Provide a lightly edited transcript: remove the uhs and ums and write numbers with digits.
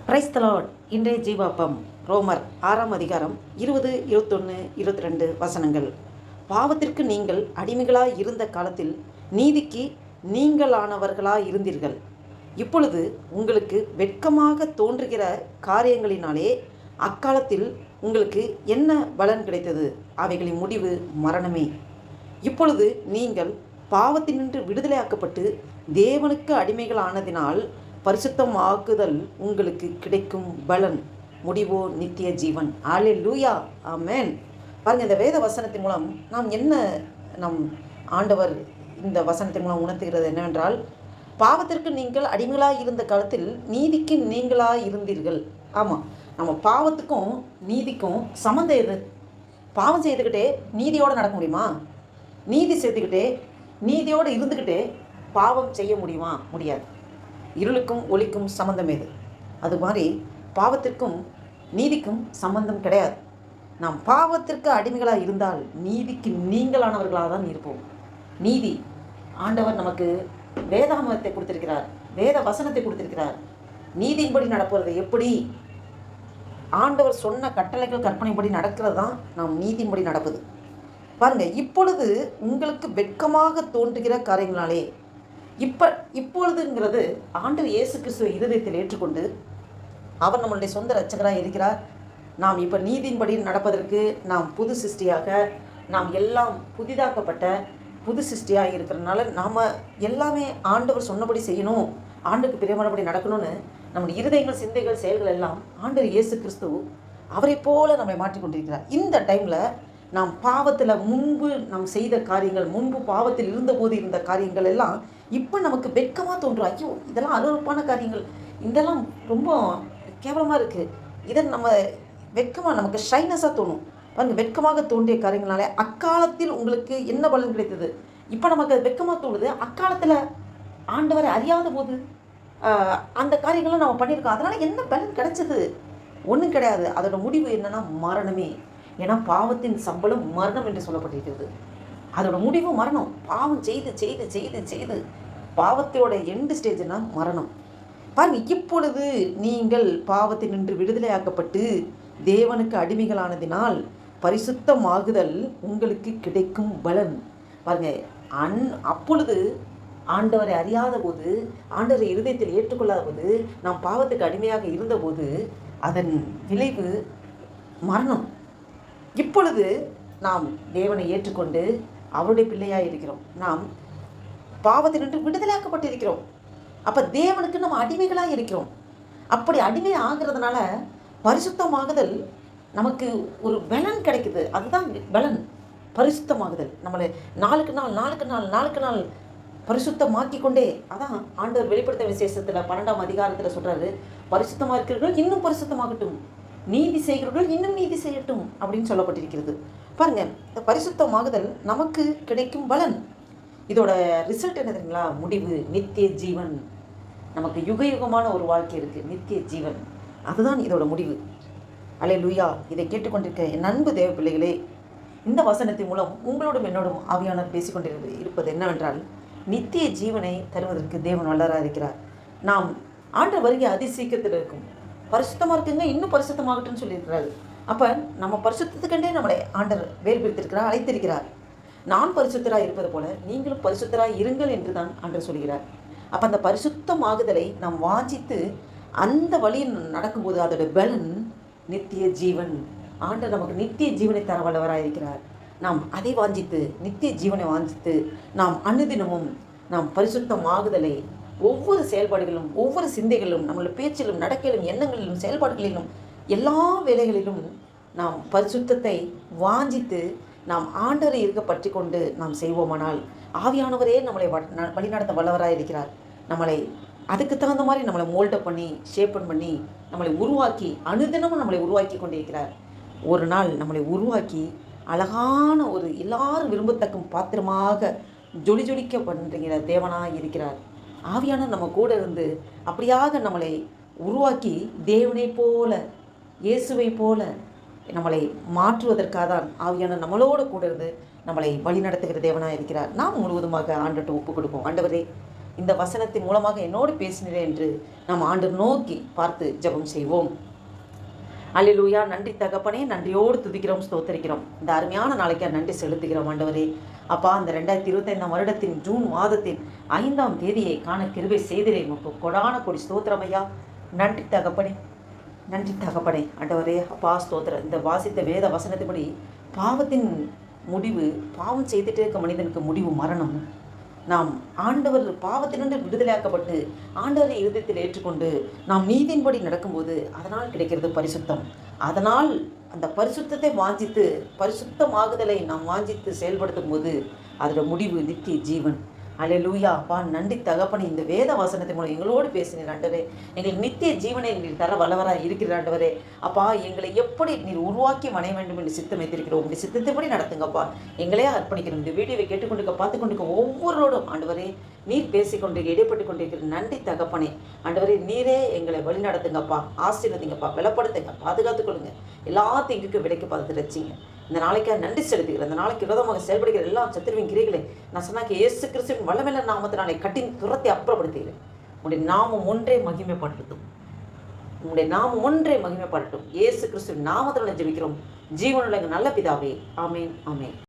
Praise the Lord. இன்றைய ஜீவாப்பம் ரோமர் 6ஆம் அதிகாரம் 20, 21, 22 வசனங்கள். பாவத்திற்கு நீங்கள் அடிமைகளாய் இருந்த காலத்தில் நீதிக்கு நீங்களானவர்களாய் இருந்தீர்கள். இப்பொழுது உங்களுக்கு வெட்கமாக தோன்றுகிற காரியங்களினாலே அக்காலத்தில் உங்களுக்கு என்ன பலன் கிடைத்தது? அவைகளின் முடிவு மரணமே. இப்பொழுது நீங்கள் பாவத்தினின்று விடுதலையாக்கப்பட்டு தேவனுக்கு அடிமைகளானதினால் பரிசுத்தமாக்குதல் உங்களுக்கு கிடைக்கும் பலன், முடிவோ நித்திய ஜீவன். அல்லேலூயா, ஆமென். பாருங்கள், இந்த வேத வசனத்தின் மூலம் நம் ஆண்டவர் இந்த வசனத்தின் மூலம் உணர்த்துகிறது என்னவென்றால், பாவத்திற்கு நீங்கள் அடிமைகளாக இருந்த காலத்தில் நீதிக்கு நீங்களாக இருந்தீர்கள். ஆமாம், நம்ம பாவத்துக்கும் நீதிக்கும் சம்மந்தம் எது? பாவம் செய்துக்கிட்டே நீதியோடு நடக்க முடியுமா? நீதி செய்துக்கிட்டே நீதியோடு இருந்துக்கிட்டே பாவம் செய்ய முடியுமா? முடியாது. இருளுக்கும் ஒளிக்கும் சம்பந்தம் எது? அது மாதிரி பாவத்திற்கும் நீதிக்கும் சம்பந்தம் கிடையாது. நாம் பாவத்திற்கு அடிமைகளாக இருந்தால் நீதிக்கு நீங்களானவர்களாக தான் இருப்போம். நீதி ஆண்டவர் நமக்கு வேதாகமத்தை கொடுத்திருக்கிறார், வேத வசனத்தை கொடுத்திருக்கிறார். நீதியின்படி நடப்பது எப்படி? ஆண்டவர் சொன்ன கட்டளைகள் கற்பனைப்படி நடக்கிறது தான் நாம் நீதியின்படி நடப்பது. பாருங்க, இப்பொழுது உங்களுக்கு வெட்கமாக தோன்றுகிற காரியங்களாலே, இப்பொழுதுங்கிறது ஆண்டவர் இயேசு கிறிஸ்துவ இருதயத்தில் ஏற்றுக்கொண்டு அவர் நம்மளுடைய சொந்த இரட்சகராக இருக்கிறார். நாம் இப்போ நீதியின்படி நடப்பதற்கு நாம் புது சிருஷ்டியாக, நாம் எல்லாம் புதிதாக்கப்பட்ட புது சிருஷ்டியாக இருக்கிறதுனால நாம் எல்லாமே ஆண்டவர் சொன்னபடி செய்யணும், ஆண்டுக்கு பிரியமானபடி நடக்கணும்னு நம்முடைய இருதயங்கள், சிந்தைகள், செயல்கள் எல்லாம் ஆண்டவர் இயேசு கிறிஸ்து அவரை போல நம்மை மாற்றிக்கொண்டிருக்கிறார். இந்த டைமில் நாம் பாவத்தில் முன்பு நாம் செய்த காரியங்கள், முன்பு பாவத்தில் இருந்தபோது இருந்த காரியங்கள் எல்லாம் இப்போ நமக்கு வெட்கமாக தோன்றும். ஐயோ, இதெல்லாம் அருவருப்பான காரியங்கள், இதெல்லாம் ரொம்ப கேவலமாக இருக்குது, இதை நம்ம வெட்கமாக நமக்கு ஷைனஸாக தோணும். பாருங்க, வெட்கமாக தோன்றிய காரியங்களாலே அக்காலத்தில் உங்களுக்கு என்ன பலன் கிடைத்தது? இப்போ நமக்கு அது வெட்கமாக தோணுது. அக்காலத்தில் ஆண்டவரை அறியாத போது அந்த காரியங்கள்லாம் நம்ம பண்ணியிருக்கோம், அதனால் என்ன பலன் கிடைச்சது? ஒன்றும் கிடையாது. அதோட முடிவு என்னென்னா மரணமே. ஏன்னா பாவத்தின் சம்பளம் மரணம் என்று சொல்லப்பட்டிருக்கிறது. அதோட முடிவு மரணம். பாவம் செய்து செய்து செய்து செய்து பாவத்தோட எண்டு ஸ்டேஜ்னா மரணம். பாருங்க, இப்பொழுது நீங்கள் பாவத்தினின்று விடுதலையாக்கப்பட்டு தேவனுக்கு அடிமைகளானதினால் பரிசுத்தமாகுதல் உங்களுக்கு கிடைக்கும் பலன். பாருங்க, அப்பொழுது ஆண்டவரை அறியாத போது, ஆண்டவரை இருதயத்தில் ஏற்றுக்கொள்ளாத போது, நாம் பாவத்துக்கு அடிமையாக இருந்தபோது அதன் விளைவு மரணம். இப்பொழுது நாம் தேவனை ஏற்றுக்கொண்டு அவருடைய பிள்ளையாக இருக்கிறோம். நாம் பாவத்தினின்று விடுதலையாக்கப்பட்டிருக்கிறோம். அப்போ தேவனுக்கு நம்ம அடிமைகளாக இருக்கிறோம். அப்படி அடிமை ஆகிறதுனால பரிசுத்தமாகுதல் நமக்கு ஒரு பலன் கிடைக்குது. அதுதான் பலன், பரிசுத்தமாகுதல். நம்மளை நாளுக்கு நாள் பரிசுத்தமாக்கி கொண்டே, அதான் ஆண்டவர் வெளிப்படுத்த விசேஷத்தில் 12ஆம் அதிகாரத்தில் சொல்கிறாரு, பரிசுத்தமாக இருக்கிறவர்கள் இன்னும் பரிசுத்தமாகட்டும், நீதி செய்கிறவர்கள் இன்னும் நீதி செய்யட்டும் அப்படின்னு சொல்லப்பட்டிருக்கிறது. பாருங்கள், இந்த பரிசுத்தமாகுதல் நமக்கு கிடைக்கும் பலன். இதோட ரிசல்ட் என்ன தெரியுங்களா? முடிவு நித்திய ஜீவன். நமக்கு யுகமான ஒரு வாழ்க்கை இருக்குது, நித்திய ஜீவன். அதுதான் இதோட முடிவு. அல்லேலூயா. இதை கேட்டுக்கொண்டிருக்க என் அன்பு தேவ பிள்ளைகளே, இந்த வசனத்தின் மூலம் உங்களோடும் என்னோடும் ஆவியானவர் பேசிக்கொண்டு இருப்பது என்னவென்றால், நித்திய ஜீவனை தருவதற்கு தேவன் வல்லவராக இருக்கிறார். நாம் ஆண்டவர் வருகை அதிசீக்கிரத்தில் இருக்கும். பரிசுத்தமாக இருக்குங்க, இன்னும் பரிசுத்தமாகட்டும்னு சொல்லியிருக்கிறாரு. அப்போ நம்ம பரிசுத்தத்துக்கண்டே நம்மளை ஆண்டவர் வேறு பிரித்திருக்கிறார், அழைத்திருக்கிறார். நான் பரிசுத்தராக இருப்பது போல நீங்களும் பரிசுத்தராக இருங்கள் என்று தான் ஆண்டவர் சொல்கிறார். அப்போ அந்த பரிசுத்தமாகுதலை நாம் வாஞ்சித்து அந்த வழியில் நடக்கும்போது அதோட பலன் நித்திய ஜீவன். ஆண்டவர் நமக்கு நித்திய ஜீவனை தர வல்லவராக இருக்கிறார். நாம் அதை வாஞ்சித்து, நித்திய ஜீவனை வாஞ்சித்து, நாம் அனுதினமும் நாம் பரிசுத்தமாகுதலை ஒவ்வொரு செயல்பாடுகளிலும், ஒவ்வொரு சிந்தைகளிலும், நம்மளுடைய பேச்சிலும், நடக்கையிலும், எண்ணங்களிலும், செயல்பாடுகளிலும், எல்லா வேலைகளிலும் நாம் பரிசுத்தத்தை வாஞ்சித்து நாம் ஆண்டவரை இருக்க பற்றி கொண்டு நாம் செய்வோமானால் ஆவியானவரே நம்மளை வழிநடத்த வல்லவராக இருக்கிறார். நம்மளை அதுக்கு தகுந்த மாதிரி நம்மளை மோல்டப் பண்ணி, ஷேப்பன் பண்ணி, நம்மளை உருவாக்கி, அனுதினமும் நம்மளை உருவாக்கி கொண்டிருக்கிறார். ஒரு நாள் நம்மளை உருவாக்கி அழகான ஒரு எல்லாரும் விரும்பத்தக்கும் பாத்திரமாக ஜொலிக்க பண்ணுற தேவனாக இருக்கிறார். ஆவியானவர் நம்ம கூட இருந்து அப்படியாக நம்மளை உருவாக்கி தேவனை போல, இயேசுவை போல நம்மளை மாற்றுவதற்காக தான் ஆவியானவர் நம்மளோட கூட இருந்து நம்மளை வழி நடத்துகிற தேவனாக இருக்கிறார். நாம் முழுவதுமாக ஆண்டவர்கிட்ட ஒப்பு கொடுப்போம். ஆண்டவரே, இந்த வசனத்தின் மூலமாக என்னோடு பேசினேன் என்று நாம் ஆண்டவர் நோக்கி பார்த்து ஜெபம் செய்வோம். அல்லேலூயா. நன்றி தகப்பனே, நன்றியோடு துதிக்கிறோம், ஸ்தோத்தரிக்கிறோம். இந்த அருமையான நாளைக்கு நன்றி செலுத்துகிறோம் ஆண்டவரே. அப்பா, இந்த 2025 வருடத்தின் ஜூன் மாதத்தின் 5ஆம் தேதியை காண கிருபை செய்திரே உமக்கு கொடான கொடி ஸ்தோத்திரம் ஐயா. நன்றி தகப்பனே, நன்றி தகப்பனே. ஆண்டவரே அப்பா ஸ்தோத்திரம். இந்த வாசித்த வேத வசனத்தின்படி பாவத்தின் முடிவு, பாவம் செய்துட்டே இருக்க மனிதனுக்கு முடிவு மரணம். நாம் ஆண்டவர் பாவத்தினின்று விடுதலையாக்கப்பட்டு ஆண்டவரை இருதயத்தில் ஏற்றுக்கொண்டு நாம் நீதியின்படி நடக்கும்போது அதனால் கிடைக்கிறது பரிசுத்தம். அதனால் அந்த பரிசுத்தத்தை வாஞ்சித்து, பரிசுத்தமாகுதலை நாம் வாஞ்சித்து செயல்படுத்தும் போது அதோட முடிவு நித்திய ஜீவன். அல்லேலூயா. அப்பா நன்றி தகப்பனே. இந்த வேத வசனத்தின் மூலம் எங்களோடு பேசினீர் ஆண்டவரே. எங்களுக்கு நித்திய ஜீவனை நீர் தர வல்லவராக இருக்கிற ஆண்டவரே. அப்பா, எங்களை எப்படி நீர் உருவாக்கி வணைய வேண்டும் என்று சித்தம் வைத்திருக்கிறோம். உங்களுடைய சித்தத்தைப்படி நடத்துங்கப்பா. எங்களே அர்ப்பணிக்கிறோம். இந்த வீடியோவை கேட்டுக்கொண்டு பார்த்து கொண்டு ஒவ்வொருவரோடும் ஆண்டவரே நீர் பேசிக்கொண்டு இடைப்பட்டு கொண்டிருக்கிற நன்றி தகப்பனே. ஆண்டவரே நீரே எங்களை வழி நடத்துங்கப்பா, ஆசீர்வதிங்கப்பா, பலப்படுத்துங்க, பாதுகாத்துக் கொள்ளுங்க, எல்லா தீங்குக்கும் விலைக்கு பார்த்து ரசிங்க. இந்த நாளைக்காக நன்றி செலுத்துகிறேன். இந்த நாளைக்கு விரோதமாக செயல்படுகிற எல்லா சத்துருவின் கிரிகளை நான் சொன்னாக்கி இயேசு கிறிஸ்துவின் வல்லமையுள்ள நாமத்தினாலே கட்டி துரத்தை அப்புறப்படுத்துகிறேன். உங்களுடைய நாமம் ஒன்றே மகிமைப்படட்டும். உங்களுடைய நாமம் ஒன்றே மகிமைப்படட்டும். இயேசு கிறிஸ்துவின் நாமத்தினாலே ஜெபிக்கிறோம் ஜீவனுள்ள எங்கள் நல்ல பிதாவே. ஆமேன், ஆமேன்.